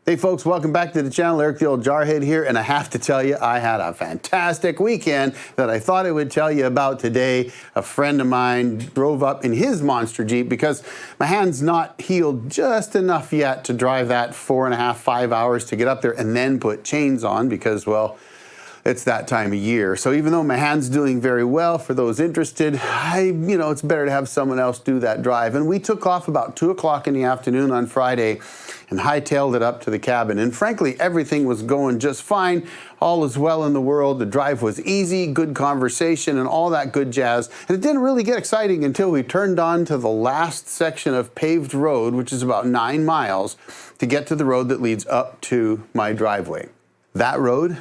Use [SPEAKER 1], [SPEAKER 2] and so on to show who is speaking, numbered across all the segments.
[SPEAKER 1] Hey folks, welcome back to the channel. Eric the Old Jarhead here, and I have to tell you, I had a fantastic weekend that I thought I would tell you about today. A friend of mine drove up in his monster Jeep because my hand's not healed just enough yet to drive that 4.5, 5 hours to get up there and then put chains on because, well, it's that time of year. So even though my hand's doing very well, for those interested, it's better to have someone else do that drive. And we took off about 2 o'clock in the afternoon on Friday and hightailed it up to the cabin. And frankly, everything was going just fine. All is well in the world. The drive was easy, good conversation, and all that good jazz. And it didn't really get exciting until we turned on to the last section of paved road, which is about 9 miles, to get to the road that leads up to my driveway. That road,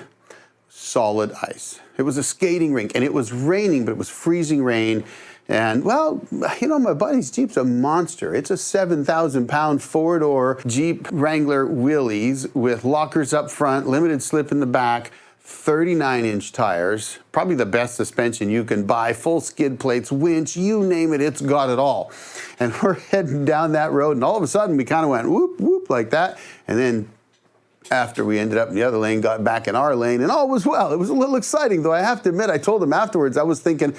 [SPEAKER 1] solid ice. It was a skating rink, and it was raining, but it was freezing rain. And, well, my buddy's Jeep's a monster. It's a 7,000-pound four-door Jeep Wrangler Willys with lockers up front, limited slip in the back, 39-inch tires, probably the best suspension you can buy, full skid plates, winch, you name it, it's got it all. And we're heading down that road, and all of a sudden we kind of went whoop, whoop like that, and then after we ended up in the other lane, got back in our lane, and all was well. It was a little exciting, though I have to admit, I told him afterwards, I was thinking,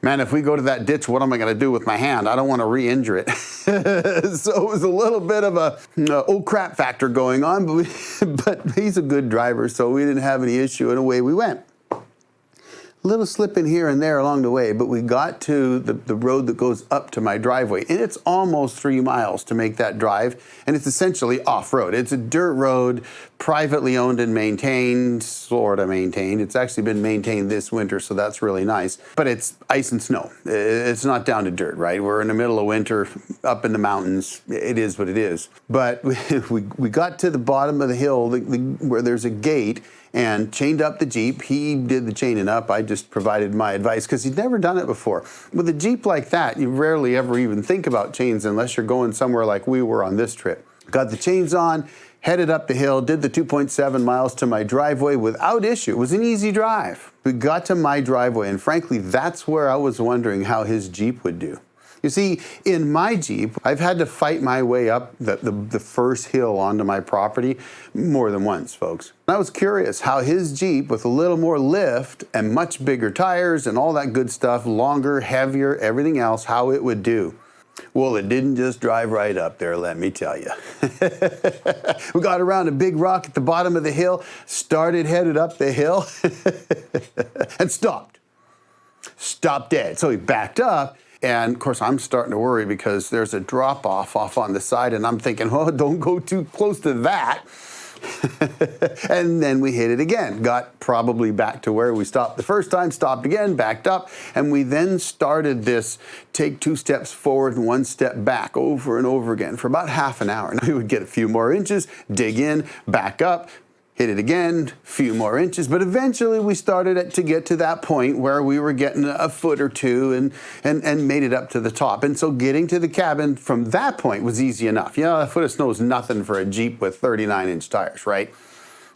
[SPEAKER 1] man, if we go to that ditch, what am I going to do with my hand? I don't want to re-injure it. So it was a little bit of a oh crap factor going on, but he's a good driver, so we didn't have any issue, and away we went. Little slipping here and there along the way, but we got to the road that goes up to my driveway, and it's almost 3 miles to make that drive, and it's essentially off-road. It's a dirt road, privately owned and maintained, sort of maintained. It's actually been maintained this winter, so that's really nice, but it's ice and snow. It's not down to dirt, right? We're in the middle of winter, up in the mountains. It is what it is. But we got to the bottom of the hill where there's a gate, and chained up the Jeep. He did the chaining up. I just provided my advice because he'd never done it before. With a Jeep like that, you rarely ever even think about chains unless you're going somewhere like we were on this trip. Got the chains on, headed up the hill, did the 2.7 miles to my driveway without issue. It was an easy drive. We got to my driveway, and frankly, that's where I was wondering how his Jeep would do. You see, in my Jeep, I've had to fight my way up the first hill onto my property more than once, folks. I was curious how his Jeep, with a little more lift and much bigger tires and all that good stuff, longer, heavier, everything else, how it would do. Well, it didn't just drive right up there, let me tell you. We got around a big rock at the bottom of the hill, headed up the hill, and stopped. Stopped dead. So he backed up. And, of course, I'm starting to worry because there's a drop-off on the side, and I'm thinking, oh, don't go too close to that. And then we hit it again. Got probably back to where we stopped the first time, stopped again, backed up, and we then started this take 2 steps forward and 1 step back over and over again for about half an hour. Now we would get a few more inches, dig in, back up, hit it again, a few more inches, but eventually we started to get to that point where we were getting a foot or two and made it up to the top. And so getting to the cabin from that point was easy enough. A foot of snow is nothing for a Jeep with 39-inch tires, right?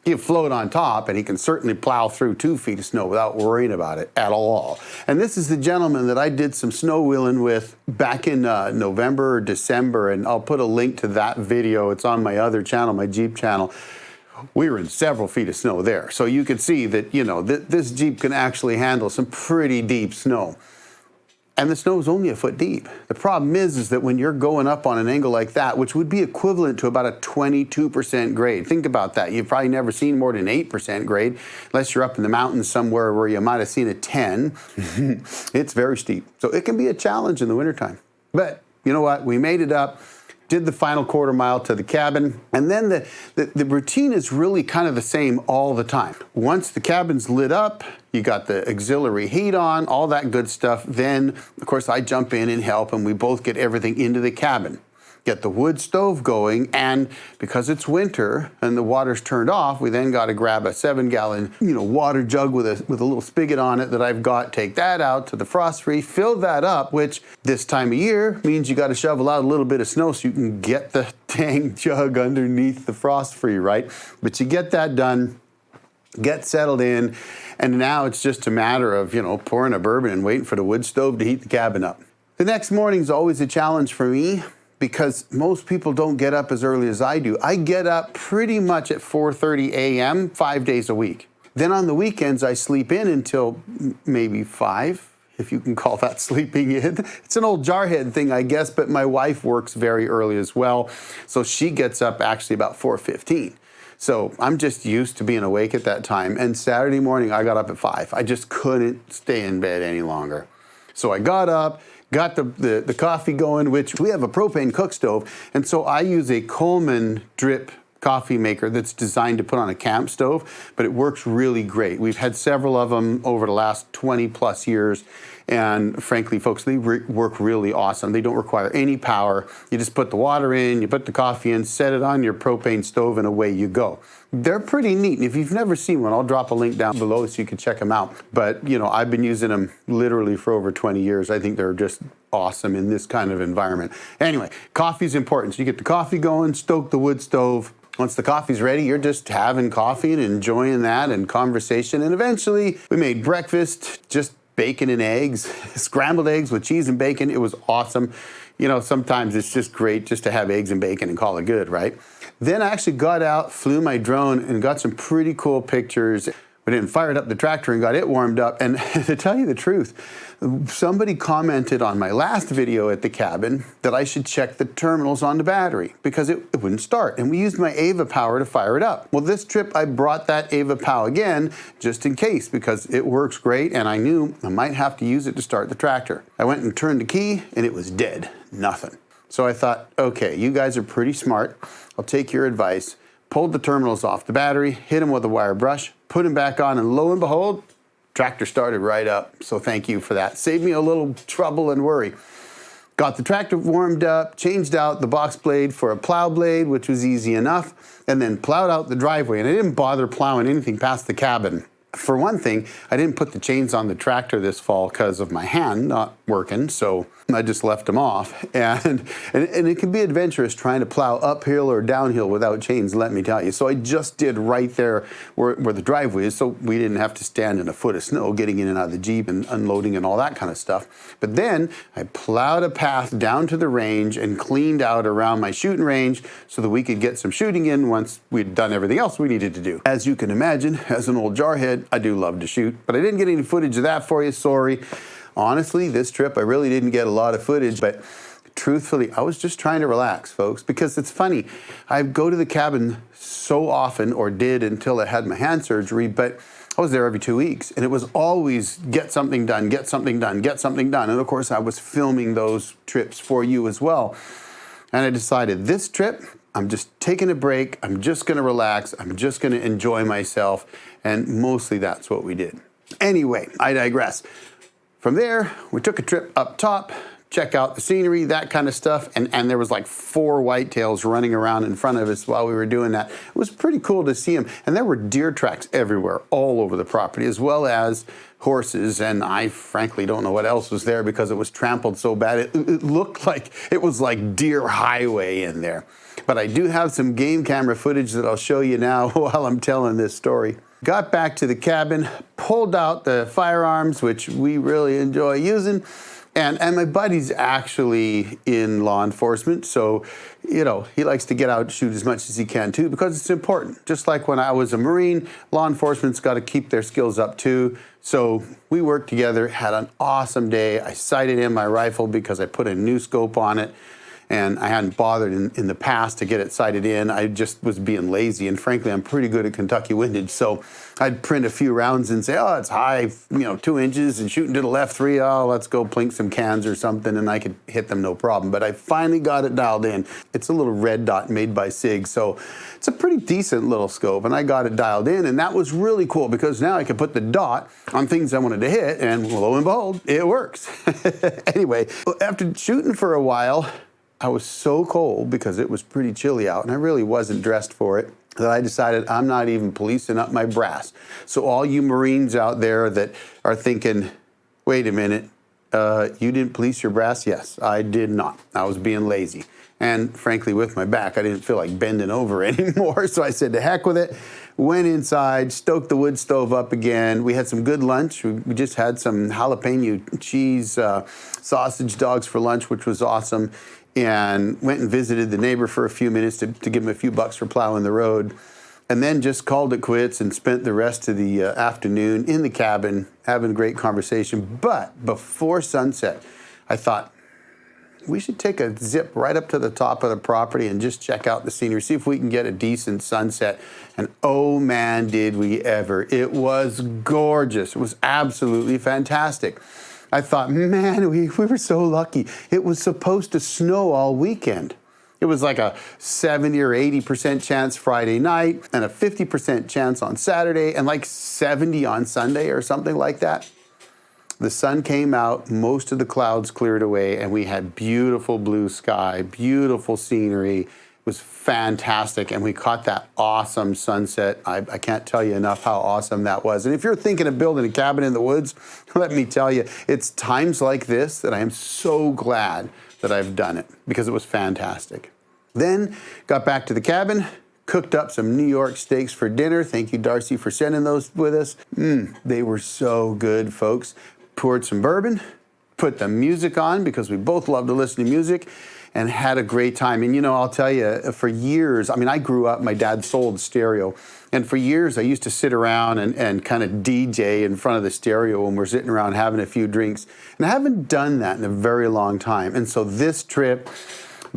[SPEAKER 1] He can float on top, and he can certainly plow through 2 feet of snow without worrying about it at all. And this is the gentleman that I did some snow wheeling with back in November or December, and I'll put a link to that video. It's on my other channel, my Jeep channel. We were in several feet of snow there. So you could see that, this Jeep can actually handle some pretty deep snow. And the snow is only a foot deep. The problem is that when you're going up on an angle like that, which would be equivalent to about a 22% grade. Think about that. You've probably never seen more than 8% grade, unless you're up in the mountains somewhere where you might have seen a 10. It's very steep. So it can be a challenge in the wintertime. But you know what? We made it up. Did the final quarter mile to the cabin, and then the routine is really kind of the same all the time. Once the cabin's lit up, you got the auxiliary heat on, all that good stuff. Then, of course, I jump in and help, and we both get everything into the cabin. Get the wood stove going, and because it's winter and the water's turned off, we then got to grab a 7-gallon, water jug with a little spigot on it that I've got. Take that out to the frost-free, fill that up, which this time of year means you got to shovel out a little bit of snow so you can get the dang jug underneath the frost-free, right? But you get that done, get settled in, and now it's just a matter of pouring a bourbon and waiting for the wood stove to heat the cabin up. The next morning's always a challenge for me, because most people don't get up as early as I do. I get up pretty much at 4:30 a.m. 5 days a week. Then on the weekends, I sleep in until maybe 5, if you can call that sleeping in. It's an old Jarhead thing, I guess, but my wife works very early as well, so she gets up actually about 4:15. So I'm just used to being awake at that time. And Saturday morning, I got up at 5. I just couldn't stay in bed any longer. So I got up, got the coffee going, which we have a propane cook stove. And so I use a Coleman drip coffee maker that's designed to put on a camp stove, but it works really great. We've had several of them over the last 20 plus years. And frankly, folks, they work really awesome. They don't require any power. You just put the water in, you put the coffee in, set it on your propane stove, and away you go. They're pretty neat. And if you've never seen one, I'll drop a link down below so you can check them out. But, you know, I've been using them literally for over 20 years. I think they're just awesome in this kind of environment. Anyway, coffee's important. So you get the coffee going, stoke the wood stove. Once the coffee's ready, you're just having coffee and enjoying that and conversation. And eventually, we made breakfast, just bacon and eggs, scrambled eggs with cheese and bacon. It was awesome. You know, sometimes it's just great just to have eggs and bacon and call it good, right? Then I actually got out, flew my drone, and got some pretty cool pictures. We didn't fire up the tractor and got it warmed up. And to tell you the truth, somebody commented on my last video at the cabin that I should check the terminals on the battery because it wouldn't start. And we used my Ava power to fire it up. Well, this trip I brought that Ava power again just in case because it works great and I knew I might have to use it to start the tractor. I went and turned the key and it was dead, nothing. So I thought, okay, you guys are pretty smart. I'll take your advice. Pulled the terminals off the battery, hit them with a wire brush, put them back on, and lo and behold, tractor started right up. So thank you for that. Saved me a little trouble and worry. Got the tractor warmed up, changed out the box blade for a plow blade, which was easy enough, and then plowed out the driveway. And I didn't bother plowing anything past the cabin. For one thing, I didn't put the chains on the tractor this fall because of my hand not working, so I just left them off. And it can be adventurous trying to plow uphill or downhill without chains, let me tell you. So I just did right there where the driveway is, so we didn't have to stand in a foot of snow getting in and out of the Jeep and unloading and all that kind of stuff. But then I plowed a path down to the range and cleaned out around my shooting range so that we could get some shooting in once we'd done everything else we needed to do. As you can imagine, as an old Jarhead, I do love to shoot, but I didn't get any footage of that for you, sorry. Honestly, this trip, I really didn't get a lot of footage, but truthfully, I was just trying to relax, folks, because it's funny. I go to the cabin so often, or did until I had my hand surgery, but I was there every 2 weeks, and it was always get something done, get something done, get something done. And of course, I was filming those trips for you as well. And I decided this trip, I'm just taking a break. I'm just going to relax. I'm just going to enjoy myself. And mostly that's what we did. Anyway, I digress. From there, we took a trip up top, check out the scenery, that kind of stuff. And there was like 4 whitetails running around in front of us while we were doing that. It was pretty cool to see them. And there were deer tracks everywhere, all over the property, as well as horses. And I frankly don't know what else was there because it was trampled so bad. It looked like it was like deer highway in there. But I do have some game camera footage that I'll show you now while I'm telling this story. Got back to the cabin, pulled out the firearms, which we really enjoy using, and my buddy's actually in law enforcement, so, you know, he likes to get out and shoot as much as he can too, because it's important. Just like when I was a Marine, law enforcement's got to keep their skills up too. So we worked together, had an awesome day. I sighted in my rifle because I put a new scope on it. And I hadn't bothered in the past to get it sighted in. I just was being lazy. And frankly, I'm pretty good at Kentucky windage. So I'd print a few rounds and say, oh, it's high, 2 inches, and shooting to the left 3, oh, let's go plink some cans or something, and I could hit them no problem. But I finally got it dialed in. It's a little red dot made by SIG. So it's a pretty decent little scope. And I got it dialed in. And that was really cool because now I can put the dot on things I wanted to hit. And lo and behold, it works. Anyway, after shooting for a while, I was so cold because it was pretty chilly out and I really wasn't dressed for it that I decided I'm not even policing up my brass. So all you Marines out there that are thinking, wait a minute, you didn't police your brass? Yes, I did not. I was being lazy. And frankly, with my back, I didn't feel like bending over anymore. So I said, to heck with it. Went inside, stoked the wood stove up again. We had some good lunch. We just had some jalapeno cheese sausage dogs for lunch, which was awesome. and went and visited the neighbor for a few minutes to give him a few bucks for plowing the road, and then just called it quits and spent the rest of the afternoon in the cabin having a great conversation. But before sunset, I thought, we should take a zip right up to the top of the property and just check out the scenery, see if we can get a decent sunset. And oh man, did we ever. It was gorgeous. It was absolutely fantastic. I thought, man, we were so lucky. It was supposed to snow all weekend. It was like a 70 or 80% chance Friday night and a 50% chance on Saturday and like 70 on Sunday or something like that. The sun came out, most of the clouds cleared away, and we had beautiful blue sky, beautiful scenery. It was fantastic, and we caught that awesome sunset. I can't tell you enough how awesome that was. And if you're thinking of building a cabin in the woods, let me tell you, it's times like this that I am so glad that I've done it, because it was fantastic. Then got back to the cabin, cooked up some New York steaks for dinner. Thank you, Darcy, for sending those with us. They were so good, folks. Poured some bourbon, put the music on because we both love to listen to music, and had a great time. And you know, I'll tell you, for years, I mean, I grew up, my dad sold stereo, and for years I used to sit around and kind of DJ in front of the stereo when we're sitting around having a few drinks. And I haven't done that in a very long time. And so this trip,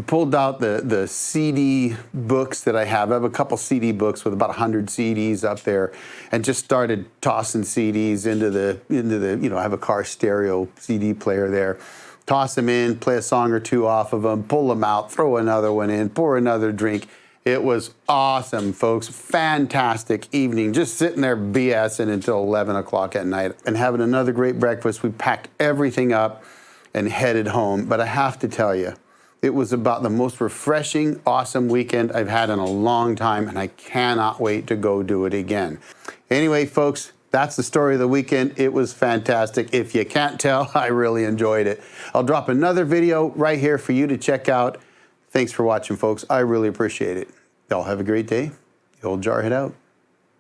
[SPEAKER 1] pulled out the CD books that I have. I have a couple CD books with about 100 CDs up there, and just started tossing CDs into the, you know, I have a car stereo CD player there. Toss them in, play a song or two off of them, pull them out, throw another one in, pour another drink. It was awesome, folks. Fantastic evening. Just sitting there BSing until 11 o'clock at night and having another great breakfast. We packed everything up and headed home. But I have to tell you, it was about the most refreshing, awesome weekend I've had in a long time, and I cannot wait to go do it again. Anyway, folks, that's the story of the weekend. It was fantastic. If you can't tell, I really enjoyed it. I'll drop another video right here for you to check out. Thanks for watching, folks. I really appreciate it. Y'all have a great day. The old Jarhead out.